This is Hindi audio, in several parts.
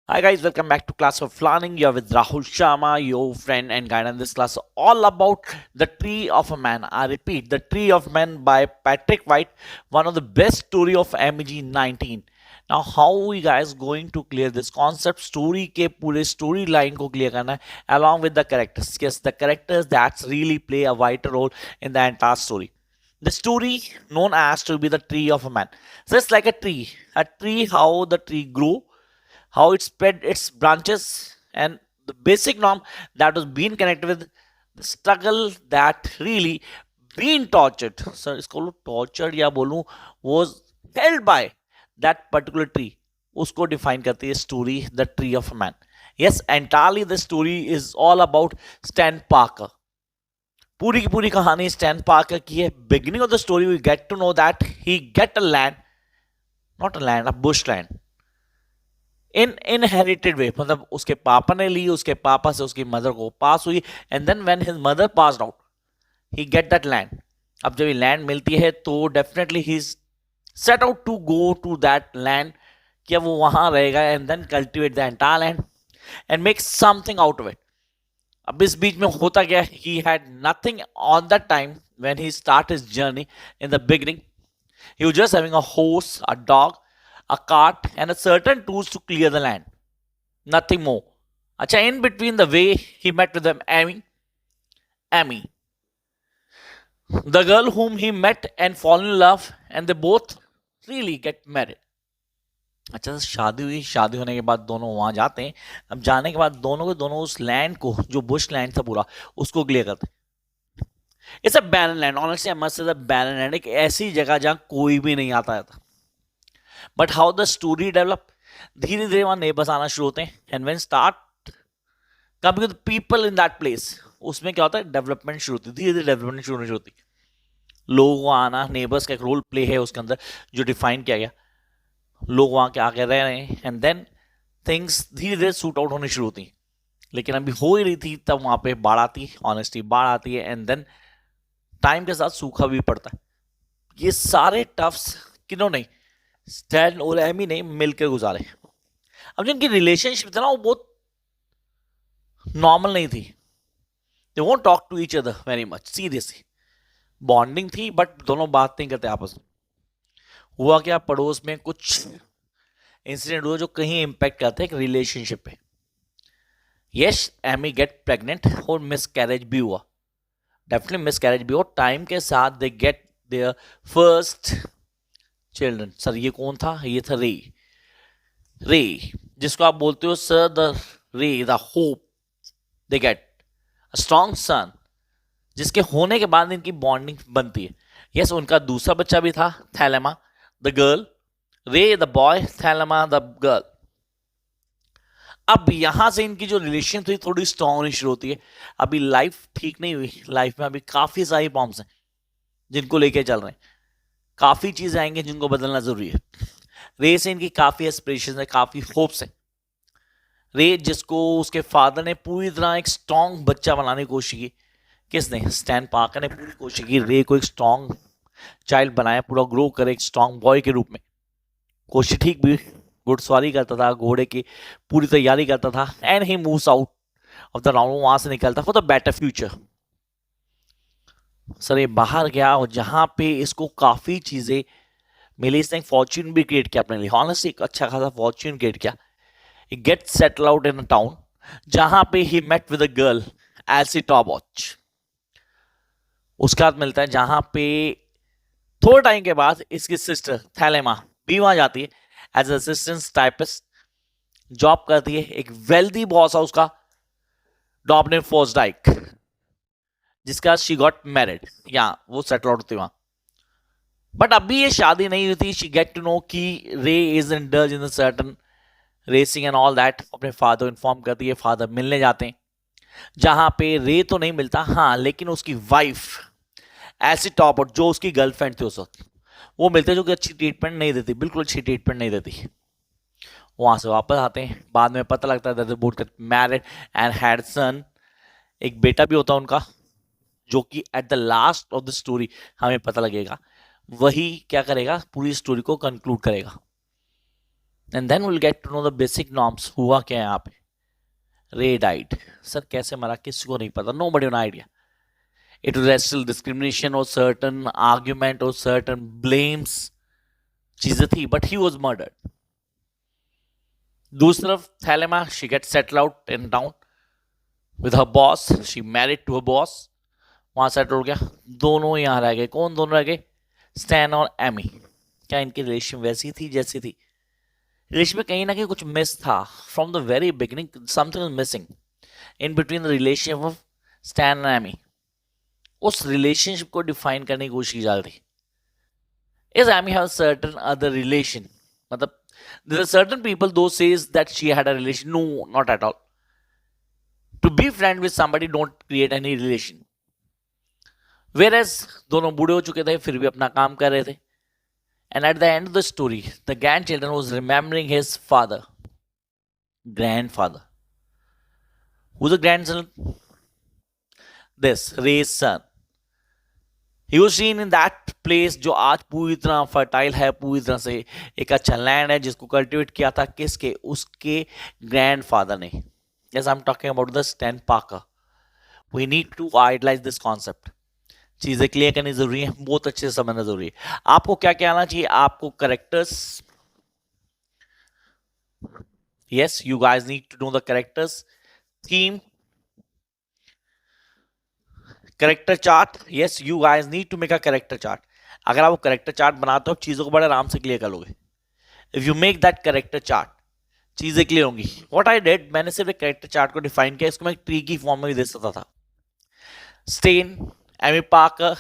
Hi guys, welcome back to Class of Learning. You're with Rahul Sharma, your friend and guide. And this class is all about The Tree of a Man. I repeat, The Tree of Man by Patrick White, one of the best story of MEG 19. Now, how we guys going to clear this concept? Story के पूरे story line को clear करना है along with the characters. Yes, the characters that really play a vital role in the entire story. The story known as to be the tree of a man. So it's like a tree, how the tree grew, how it spread its branches, and the basic norm that was being connected with the struggle that really been tortured. So it's called tortured या बोलूं was held by that particular tree. उसको define करती है story the tree of a man. Yes, entirely the story is all about Stan Parker. पूरी की पूरी कहानी स्टैन पार्कर की है. Beginning of the story we get to know that he get a land, not a land, a bush land in inherited way. मतलब उसके पापा ने ली, उसके पापा से उसकी मदर को पास हुई, and then when his mother passed out he get that land. अब जब ये लैंड मिलती है तो definitely he set out to go to that land, कि वो वहां रहेगा and then cultivate the entire land and make something out of it. अब इस बीच में होता क्या, he had nothing on the time when he start his journey. In the beginning he was just having a horse, a dog, a cart, and a certain tools to clear the land. Nothing more. Acha, in between the way, he met with them Amy, the girl whom he met and fall in love, and they both really get married. अच्छा, शादी हुई. शादी होने के बाद दोनों वहां जाते हैं. अब जाने के बाद दोनों के दोनों उस लैंड को, जो बुश लैंड था पूरा, उसको क्लियर करते हैं. It's a barren land. Honestly I must say barren land, एक ऐसी जगह जहां कोई भी नहीं आता था. But how the story develop, धीरे धीरे वहां नेबर्स आना शुरू होते हैं. And when start coming with people in that place, उसमें क्या होता है, डेवलपमेंट शुरू होती है. धीरे धीरे डेवलपमेंट शुरू होनी शुरू होती है. लोग वहां आना, नेबर्स का एक रोल प्ले है उसके अंदर जो डिफाइन किया गया. लोग वहां के आके रह रहे हैं एंड देन थिंग्स धीरे धीरे सूट आउट होनी शुरू होती हैं. लेकिन अभी हो ही रही थी तब वहां पे बाढ़ आती है. ऑनेस्टली बाढ़ आती है एंड देन टाइम के साथ सूखा भी पड़ता है. ये सारे टफ्स किन्हों नहीं, स्टैन और एमी ने मिलकर गुजारे. अब जिनकी रिलेशनशिप थी ना, वो बहुत नॉर्मल नहीं थी. They won't talk to each other very much, seriously. Bonding थी बट दोनों बात नहीं करते आपस में. हुआ क्या, पड़ोस में कुछ इंसिडेंट हुआ जो कहीं इंपैक्ट करते हैं रिलेशनशिप पे. यस, एमी गेट प्रेग्नेंट और मिस कैरेज भी हुआ. डेफिनेटली मिस कैरेज भी हुआ. टाइम के साथ they get their first children. Sir ये कौन था, ये था रे. रे जिसको आप बोलते हो sir the ray, the hope. They get a strong son, जिसके होने के बाद इनकी बॉन्डिंग बनती है. यस, उनका दूसरा बच्चा भी था, थैलेमा द गर्ल, रे द बॉय, थैलेमा द गर्ल. अब यहां से इनकी जो रिलेशन थी थोड़ी स्ट्रॉन्ग होनी शुरू होती है. अभी लाइफ ठीक नहीं हुई. लाइफ में अभी काफी सारी प्रॉब्लम्स हैं जिनको लेके चल रहे हैं. काफी चीजें आएंगी जिनको बदलना जरूरी है. रे से इनकी काफी एस्पिरेशन है, काफी होप्स है. रे जिसको उसके फादर ने पूरी तरह एक स्ट्रॉन्ग बच्चा बनाने की कोशिश की. किसने, स्टैन पार्कर ने पूरी कोशिश की रे को एक स्ट्रॉन्ग चाइल्ड बनाया, पूरा ग्रो करे एक स्ट्रॉन्ग बॉय के रूप में. कोशिश ठीक भी, घुड़सवारी करता था, घोड़े की पूरी तैयारी करता था. And he moves out of the round, वहां से निकलता for the better future. Sir ये बाहर गया और जहां पे इसको काफी चीजें मिली. इसने फॉर्च्यून भी क्रिएट किया अपने लिए. ऑनेस्टली एक अच्छा खासा फॉर्च्यून क्रिएट किया. He get settle out in a town जहां पे he met with a girl Elsie Tobach. उसके बाद मिलता है जहां पे थोड़े टाइम के बाद इसकी सिस्टर थैलेमा भी वहां जाती है एज असिस्टेंट टाइपिस्ट. जॉब करती है. एक वेल्दी बॉस है उसका, डॉबने फोर्सडाइक, जिसका शी गॉट मैरिड. या वो सेटल आउट होती वहां. बट अभी ये शादी नहीं हुई थी. शी गेट टू नो कि रे is indulge in certain racing and all that. अपने फादर इन्फॉर्म करती है. फादर मिलने जाते हैं जहां पे रे तो नहीं मिलता, हाँ, लेकिन उसकी वाइफ ऐसी टॉप आउट जो उसकी गर्लफ्रेंड थी उस वक्त, वो मिलते जो कि अच्छी ट्रीटमेंट नहीं देती, बिल्कुल अच्छी ट्रीटमेंट नहीं देती. वहां से वापस आते हैं. बाद में पता लगता है that they both get married and had son. एक बेटा भी होता है उनका, जो कि at the last of the story हमें पता लगेगा वही क्या करेगा, पूरी स्टोरी को कंक्लूड करेगा. And then will get to know the basic norms. हुआ क्या है यहाँ पे? रे डाइड. सर कैसे मरा किसी को नहीं पता. Nobody no idea. It was racial discrimination or certain argument or certain blames चीजें थी, but he was murdered. दूसरी तरफ थैलेमा, she gets settled out in town with her boss. She married to her boss. वहां सेटल हो गया. दोनों यहाँ रह गए. कौन दोनों रह गए? स्टैन और एमी. क्या इनकी रिलेशन वैसी थी जैसी थी? रिलेशन में कहीं ना कहीं कुछ मिस था. From the very beginning something is missing in between the relationship of Stan and Amy. उस रिलेशनशिप को डिफाइन करने की कोशिश की जा रही. Is Amy have certain other relation? मतलब there are certain people those says that she had a relation. No, not at all. To be friend with somebody don't create any relation. Whereas दोनों बूढ़े हो चुके थे फिर भी अपना काम कर रहे थे. And at the end of the story, the grandchildren was remembering his father, grandfather. Who's the grandson? This Ray's son. He was seen in that place जो आज पूरी तरह फर्टाइल है, पूरी तरह से एक अच्छा लैंड है जिसको कल्टिवेट किया था किसके? उसके ग्रैंडफादर ने. Yes, I'm talking about the Stan Parker. We need to idolize this concept. चीजें क्लियर करनी जरूरी है, बहुत अच्छे से समझना जरूरी है. आपको क्या क्या आना चाहिए? आपको characters. Yes, you guys need to know the characters, theme, character chart. Yes, you guys need to make a character chart. अगर आप वो करेक्टर चार्ट बनाते हो चीजों को बड़े आराम से क्लियर कर लोगे. If you make that character chart चीजें क्लियर होंगी. व्हाट आई डिड, मैंने सिर्फ एक करेक्टर चार्ट को डिफाइन किया. इसको मैं एक ट्री की फॉर्म में भी दे सकता था. स्टेन, एमी पार्कर,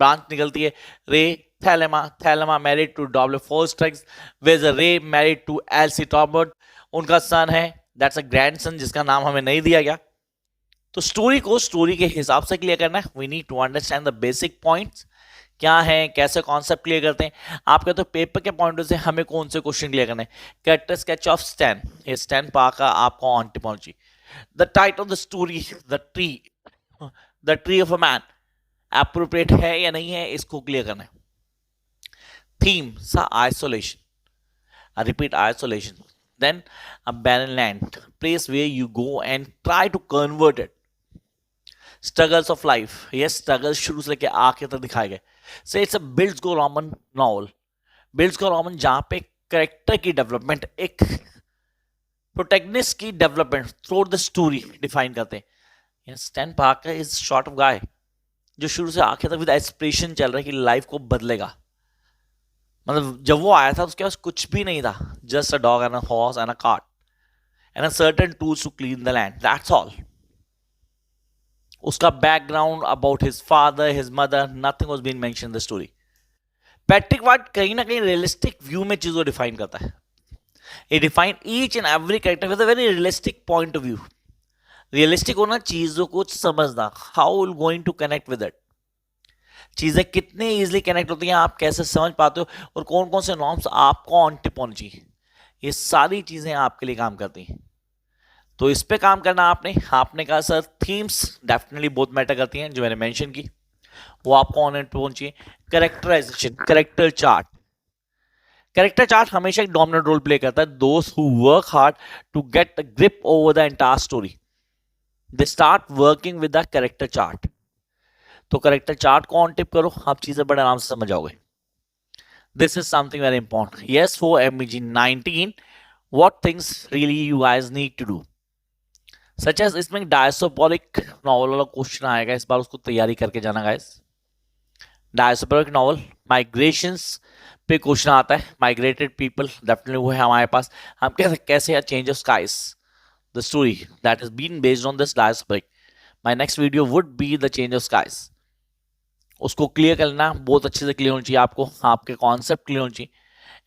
ब्रांच निकलती है. रे, थैलेमा मैरिड टू डब्ल्यू फोस्ट्रिक्स. वेज रे मैरिड टू एल्सी टॉबर्ट. उनका सन है, दैट्स अ ग्रैंडसन जिसका नाम हमें नहीं दिया गया. तो स्टोरी को स्टोरी के हिसाब से क्लियर करना है. We need to understand the basic points क्या है, कैसे कॉन्सेप्ट क्लियर करते हैं. आपके तो पेपर के पॉइंट से हमें कौन से क्वेश्चन क्लियर करने हैं? Character sketch of stand. ये स्टैन पार्कर आपको ontology. The title of the story, the tree of a man appropriate है या नहीं है, इसको क्लियर करना है. थीम सा isolation. I repeat, isolation. Then a barren land, place where you go and try to convert it. Struggles of life. Yes, struggles शुरू से लेके आखिर तक दिखाए गए. So it's a Bills Go Roman novel. Bills Go Roman जहाँ पे करेक्टर की डेवलपमेंट, एक प्रोटेगनिस्ट की development through the story define करते हैं. Yes, stand Parker is short of guy जो शुरू से आखिर तक विद एस्पिरेशन चल रहा है कि लाइफ को बदलेगा. मतलब जब वो आया था उसके पास कुछ भी नहीं था. Just a dog and a horse and a cart and a certain tools to clean the land. That's all. उसका background about his father, his mother, nothing was being mentioned in the story. Patrick White कहीं ना कहीं रियलिस्टिक व्यू में चीजों डिफाइन करता है. He defined each and every character with a very realistic point of view. Realistic होना, चीजों को समझना, how will going to connect with it. चीजें कितने इजीली कनेक्ट होती हैं, आप कैसे समझ पाते हो, और कौन कौन से नॉर्म्स आपको ऑन टिप होनी चाहिए. ये सारी चीजें आपके लिए काम करती हैं. तो इस पे काम करना आपने कहा सर थीम्स डेफिनेटली बहुत मैटर करती हैं जो मैंने मेंशन की, वो आपको ऑन टिप होनी चाहिए. Characterization, character chart. Character chart हमेशा एक डोमिनेंट रोल प्ले करता है. दोस्त who work hard to get a grip over the entire story, they start working with the character chart. तो कैरेक्टर चार्ट को ऑन टिप करो, आप चीजें बड़े आराम से समझ जाओगे. This is something very important. Yes, for MEG 19 what things really you guys need to do, such as इसमें डायसोपोरिक नॉवल वाला क्वेश्चन आएगा इस बार, उसको तैयारी करके जाना गाइस. डायसोपोरिक नॉवल, माइग्रेशंस पे क्वेश्चन आता है. माइग्रेटेड पीपल डेफिनेटली वो है हमारे पास. हम कैसे change of skies, the story that is been based on this diasporic. My next video would be the change of skies. उसको क्लियर करना बहुत अच्छे से क्लियर होना चाहिए आपको, आपके कॉन्सेप्ट क्लियर होना चाहिए.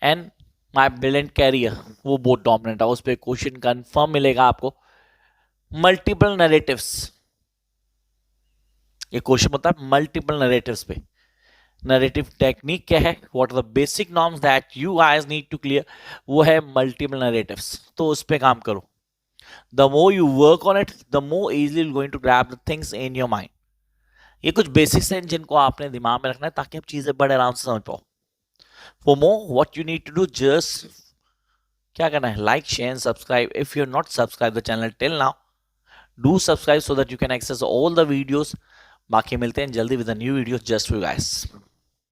एंड माय ब्रिलियंट कैरियर, वो बहुत डोमिनेंट है, उस पर क्वेश्चन कंफर्म मिलेगा आपको. मल्टीपल नरेटिव्स, ये क्वेश्चन होता है मल्टीपल नरेटिव्स पे. नरेटिव टेक्निक क्या है, what are the basic norms that you guys need to clear, वो है मल्टीपल नरेटिव्स. तो उस पे काम करो. The more you work on it, the more easily you going to grab the things in your mind. ये कुछ बेसिक्स हैं जिनको आपने दिमाग में रखना है ताकि आप चीजें बड़े आराम से समझ पाओ. For more what you need to do, just क्या करना है, like share subscribe if you not subscribe the channel till now, do subscribe so that you can access all the videos. बाकी मिलते हैं जल्दी with a new video just for you guys.